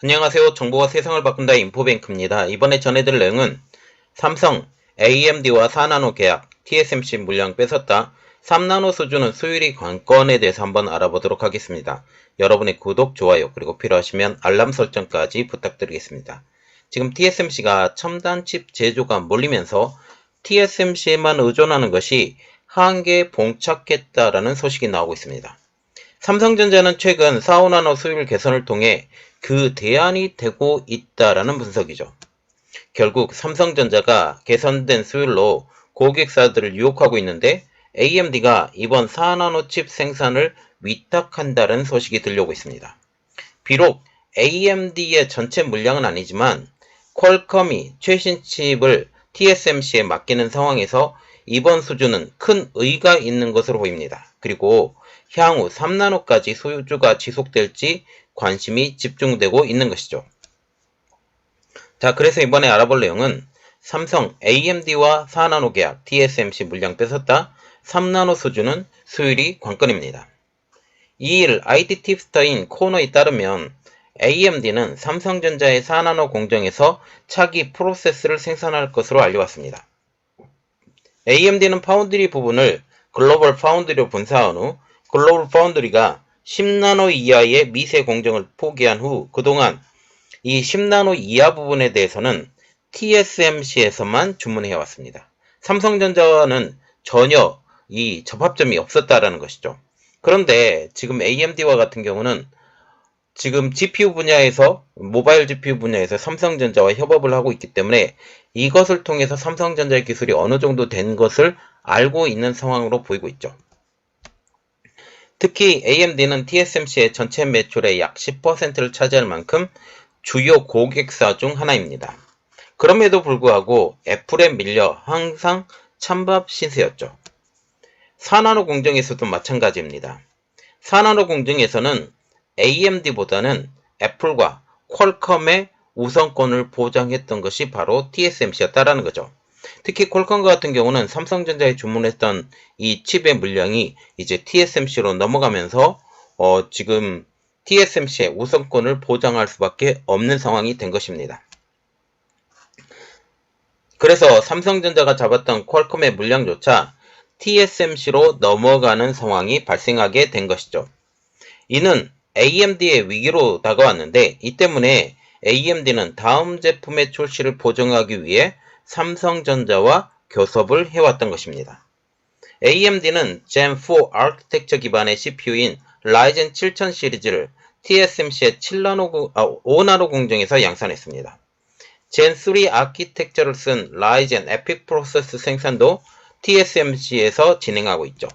안녕하세요. 정보가 세상을 바꾼다 인포뱅크입니다. 이번에 전해드릴 내용은 삼성, AMD와 4나노 계약, TSMC 물량 뺏었다, 3나노 수준은 수율이 관건에 대해서 한번 알아보도록 하겠습니다. 여러분의 구독, 좋아요, 그리고 필요하시면 알람 설정까지 부탁드리겠습니다. 지금 TSMC가 첨단 칩 제조가 몰리면서 TSMC에만 의존하는 것이 한계에 봉착했다라는 소식이 나오고 있습니다. 삼성전자는 최근 4, 5나노 수율 개선을 통해 그 대안이 되고 있다라는 분석이죠. 결국 삼성전자가 개선된 수율로 고객사들을 유혹하고 있는데 AMD가 이번 4나노 칩 생산을 위탁한다는 소식이 들려오고 있습니다. 비록 AMD의 전체 물량은 아니지만 퀄컴이 최신 칩을 TSMC에 맡기는 상황에서 이번 수준은 큰 의의가 있는 것으로 보입니다. 그리고 향후 3나노까지 소유주가 지속될지 관심이 집중되고 있는 것이죠. 자, 그래서 이번에 알아볼 내용은 삼성, AMD와 4나노 계약, TSMC 물량 뺏었다, 3나노 수준은 수율이 관건입니다. 2일 IT 팁스터인 코너에 따르면 AMD는 삼성전자의 4나노 공정에서 차기 프로세스를 생산할 것으로 알려왔습니다. AMD는 파운드리 부분을 글로벌 파운드리로 분사한 후 글로벌 파운드리가 10나노 이하의 미세 공정을 포기한 후 그동안 이 10나노 이하 부분에 대해서는 TSMC에서만 주문해왔습니다. 삼성전자와는 전혀 이 접합점이 없었다라는 것이죠. 그런데 지금 AMD와 같은 경우는 지금 GPU 분야에서 모바일 GPU 분야에서 삼성전자와 협업을 하고 있기 때문에 이것을 통해서 삼성전자의 기술이 어느 정도 된 것을 알고 있는 상황으로 보이고 있죠. 특히 AMD는 TSMC의 전체 매출의 약 10%를 차지할 만큼 주요 고객사 중 하나입니다. 그럼에도 불구하고 애플에 밀려 항상 찬밥 신세였죠. 4나노 공정에서도 마찬가지입니다. 4나노 공정에서는 AMD보다는 애플과 퀄컴의 우선권을 보장했던 것이 바로 TSMC였다라는 거죠. 특히 퀄컴 같은 경우는 삼성전자에 주문했던 이 칩의 물량이 이제 TSMC로 넘어가면서 지금 TSMC의 우선권을 보장할 수밖에 없는 상황이 된 것입니다. 그래서 삼성전자가 잡았던 퀄컴의 물량조차 TSMC로 넘어가는 상황이 발생하게 된 것이죠. 이는 AMD의 위기로 다가왔는데 이 때문에 AMD는 다음 제품의 출시를 보정하기 위해 삼성전자와 교섭을 해왔던 것입니다. AMD는 Gen4 아키텍처 기반의 CPU인 라이젠 7000 시리즈를 TSMC의 5나노 공정에서 양산했습니다. Gen3 아키텍처를 쓴 라이젠 에픽 프로세스 생산도 TSMC에서 진행하고 있죠.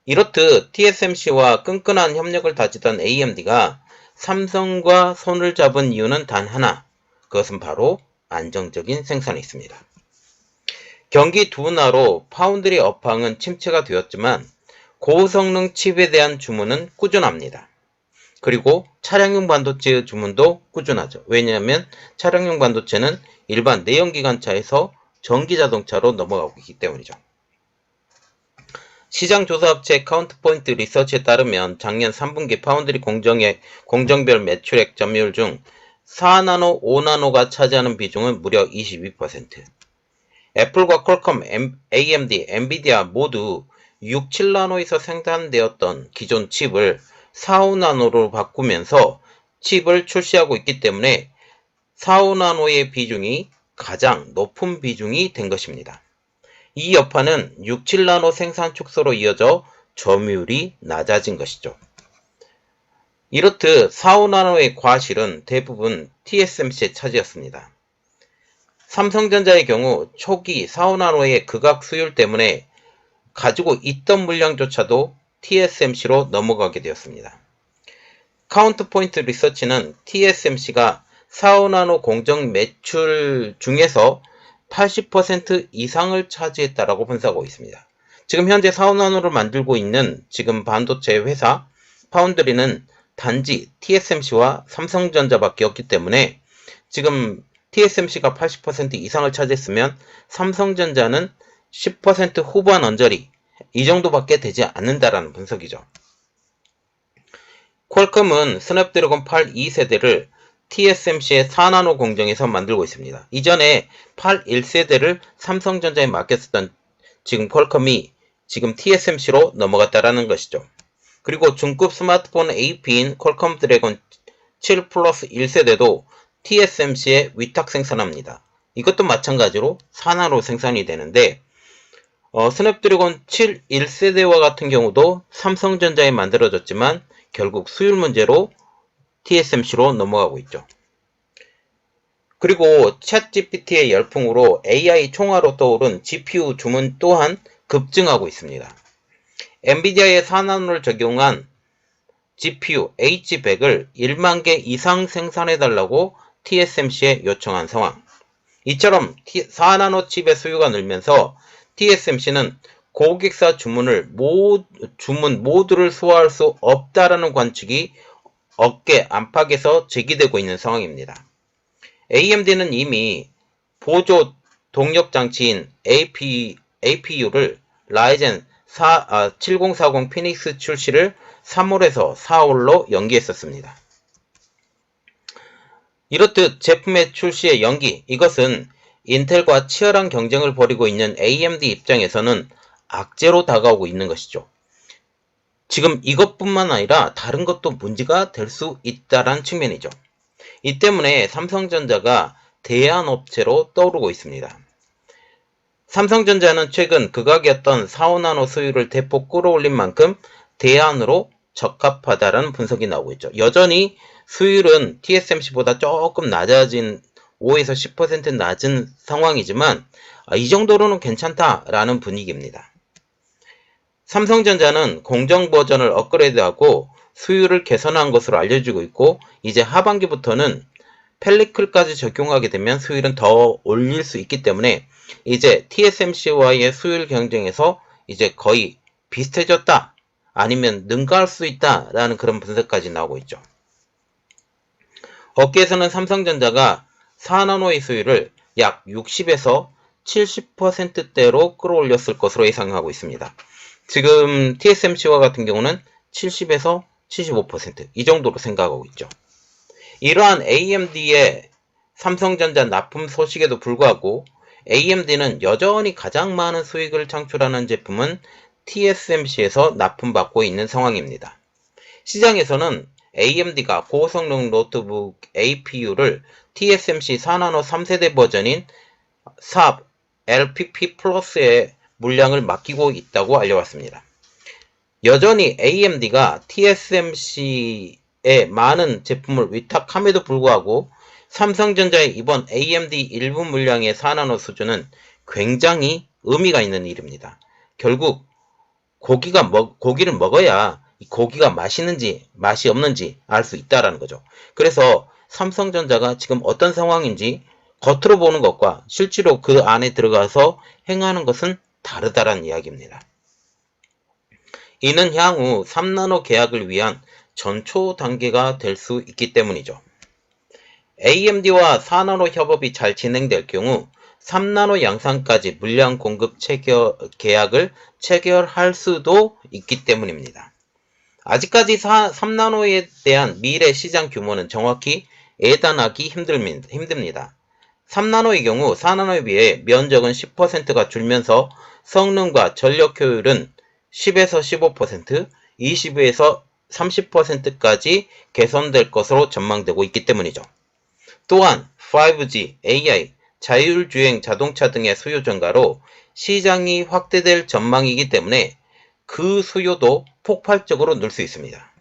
이렇듯 TSMC와 끈끈한 협력을 다지던 AMD가 삼성과 손을 잡은 이유는 단 하나, 그것은 바로 안정적인 생산에 있습니다. 경기 둔화로 파운드리 업황은 침체가 되었지만 고성능 칩에 대한 주문은 꾸준합니다. 그리고 차량용 반도체의 주문도 꾸준하죠. 왜냐하면 차량용 반도체는 일반 내연기관차에서 전기자동차로 넘어가고 있기 때문이죠. 시장조사업체 카운트포인트 리서치에 따르면 작년 3분기 파운드리 공정별 매출액 점유율 중 4나노, 5나노가 차지하는 비중은 무려 22%. 애플과 퀄컴, AMD, 엔비디아 모두 6, 7나노에서 생산되었던 기존 칩을 4, 5나노로 바꾸면서 칩을 출시하고 있기 때문에 4, 5나노의 비중이 가장 높은 비중이 된 것입니다. 이 여파는 6, 7나노 생산 축소로 이어져 점유율이 낮아진 것이죠. 이렇듯 4, 5나노의 과실은 대부분 TSMC의 차지였습니다. 삼성전자의 경우 초기 4, 5나노의 극악 수율 때문에 가지고 있던 물량조차도 TSMC로 넘어가게 되었습니다. 카운트포인트 리서치는 TSMC가 4, 5나노 공정 매출 중에서 80% 이상을 차지했다라고 분석하고 있습니다. 지금 현재 4, 5나노를 만들고 있는 지금 반도체 회사 파운드리는 단지 TSMC와 삼성전자밖에 없기 때문에 지금 TSMC가 80% 이상을 차지했으면 삼성전자는 10% 후반 언저리 이 정도밖에 되지 않는다라는 분석이죠. 퀄컴은 스냅드래곤 8 2세대를 TSMC의 4나노 공정에서 만들고 있습니다. 이전에 8 1세대를 삼성전자에 맡겼었던 지금 퀄컴이 지금 TSMC로 넘어갔다라는 것이죠. 그리고 중급 스마트폰 AP인 퀄컴 드래곤 7 플러스 1세대도 TSMC에 위탁 생산합니다. 이것도 마찬가지로 4나노 생산이 되는데 스냅드래곤 7 1세대와 같은 경우도 삼성전자에 만들어졌지만 결국 수율 문제로 TSMC로 넘어가고 있죠. 그리고 챗GPT의 열풍으로 AI 총화로 떠오른 GPU 주문 또한 급증하고 있습니다. 엔비디아의 4나노를 적용한 GPU H100을 1만 개 이상 생산해달라고 TSMC에 요청한 상황. 이처럼 4나노 칩의 수요가 늘면서 TSMC는 고객사 주문 모두를 소화할 수 없다라는 관측이 업계 안팎에서 제기되고 있는 상황입니다. AMD는 이미 보조 동력 장치인 APU를 라이젠 7040 피닉스 출시를 3월에서 4월로 연기했었습니다. 이렇듯 제품의 출시의 연기, 이것은 인텔과 치열한 경쟁을 벌이고 있는 AMD 입장에서는 악재로 다가오고 있는 것이죠. 지금 이것뿐만 아니라 다른 것도 문제가 될 수 있다는 측면이죠. 이 때문에 삼성전자가 대안업체로 떠오르고 있습니다. 삼성전자는 최근 극악이었던 4, 5나노 수율을 대폭 끌어올린 만큼 대안으로 적합하다라는 분석이 나오고 있죠. 여전히 수율은 TSMC보다 조금 낮아진 5에서 10% 낮은 상황이지만 이 정도로는 괜찮다라는 분위기입니다. 삼성전자는 공정 버전을 업그레이드하고 수율을 개선한 것으로 알려지고 있고 이제 하반기부터는 펠리클까지 적용하게 되면 수율은 더 올릴 수 있기 때문에 이제 TSMC와의 수율 경쟁에서 이제 거의 비슷해졌다 아니면 능가할 수 있다라는 그런 분석까지 나오고 있죠. 업계에서는 삼성전자가 4나노의 수율을 약 60에서 70%대로 끌어올렸을 것으로 예상하고 있습니다. 지금 TSMC와 같은 경우는 70에서 75% 이 정도로 생각하고 있죠. 이러한 AMD의 삼성전자 납품 소식에도 불구하고 AMD는 여전히 가장 많은 수익을 창출하는 제품은 TSMC에서 납품받고 있는 상황입니다. 시장에서는 AMD가 고성능 노트북 APU를 TSMC 4나노 3세대 버전인 SAP LPP 플러스의 물량을 맡기고 있다고 알려왔습니다. 여전히 AMD가 TSMC에 많은 제품을 위탁함에도 불구하고 삼성전자의 이번 AMD 일부 물량의 4나노 수준은 굉장히 의미가 있는 일입니다. 결국 고기를 먹어야 고기가 맛있는지 맛이 없는지 알 수 있다라는 거죠. 그래서 삼성전자가 지금 어떤 상황인지 겉으로 보는 것과 실제로 그 안에 들어가서 행하는 것은 다르다라는 이야기입니다. 이는 향후 3나노 계약을 위한 전초 단계가 될 수 있기 때문이죠. AMD와 4나노 협업이 잘 진행될 경우 3나노 양산까지 물량 공급 계약을 체결할 수도 있기 때문입니다. 아직까지 3나노에 대한 미래 시장 규모는 정확히 예단하기 힘듭니다. 3나노의 경우 4나노에 비해 면적은 10%가 줄면서 성능과 전력 효율은 10에서 15%, 20에서 30%까지 개선될 것으로 전망되고 있기 때문이죠. 또한 5G, AI, 자율주행 자동차 등의 수요 증가로 시장이 확대될 전망이기 때문에 그 수요도 폭발적으로 늘 수 있습니다.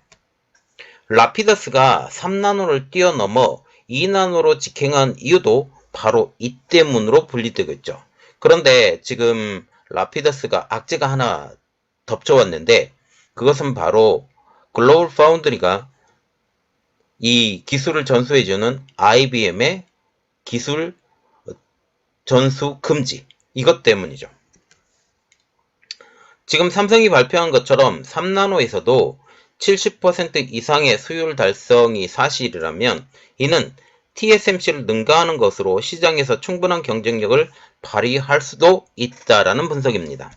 라피더스가 3나노를 뛰어넘어 2나노로 직행한 이유도 바로 이 때문으로 분리되고 있죠. 그런데 지금 라피더스가 악재가 하나 덮쳐왔는데 그것은 바로 글로벌 파운드리가 이 기술을 전수해주는 IBM의 기술 전수 금지, 이것 때문이죠. 지금 삼성이 발표한 것처럼 3나노에서도 70% 이상의 수율 달성이 사실이라면 이는 TSMC를 능가하는 것으로 시장에서 충분한 경쟁력을 발휘할 수도 있다라는 분석입니다.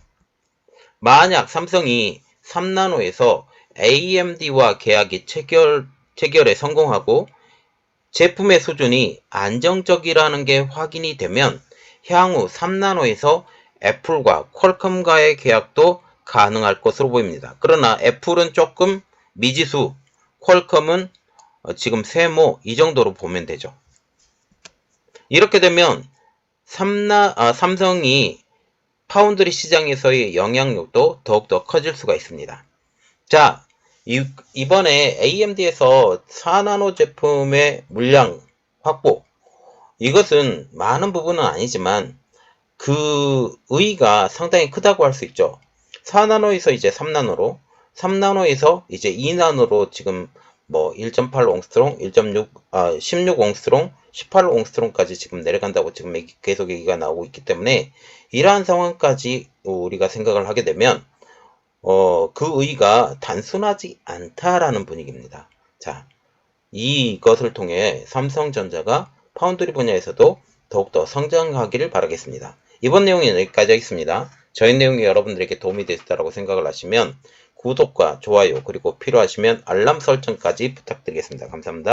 만약 삼성이 3나노에서 AMD와 계약이 체결에 성공하고 제품의 수준이 안정적이라는 게 확인이 되면 향후 3나노에서 애플과 퀄컴과의 계약도 가능할 것으로 보입니다. 그러나 애플은 조금 미지수, 퀄컴은 지금 세모 이 정도로 보면 되죠. 이렇게 되면 삼성이 파운드리 시장에서의 영향력도 더욱더 커질 수가 있습니다. 자, 이번에 AMD에서 4나노 제품의 물량 확보, 이것은 많은 부분은 아니지만 그 의의가 상당히 크다고 할 수 있죠. 4나노에서 이제 3나노로, 3나노에서 이제 2나노로 지금 뭐 1.8 옹스트롱, 16 옹스트롱, 18 옹스트롱까지 지금 내려간다고 지금 계속 얘기가 나오고 있기 때문에 이러한 상황까지 우리가 생각을 하게 되면 그 의의가 단순하지 않다라는 분위기입니다. 자, 이것을 통해 삼성전자가 파운드리 분야에서도 더욱더 성장하기를 바라겠습니다. 이번 내용은 여기까지 하겠습니다. 저희 내용이 여러분들에게 도움이 되셨다고 생각을 하시면 구독과 좋아요 그리고 필요하시면 알람 설정까지 부탁드리겠습니다. 감사합니다.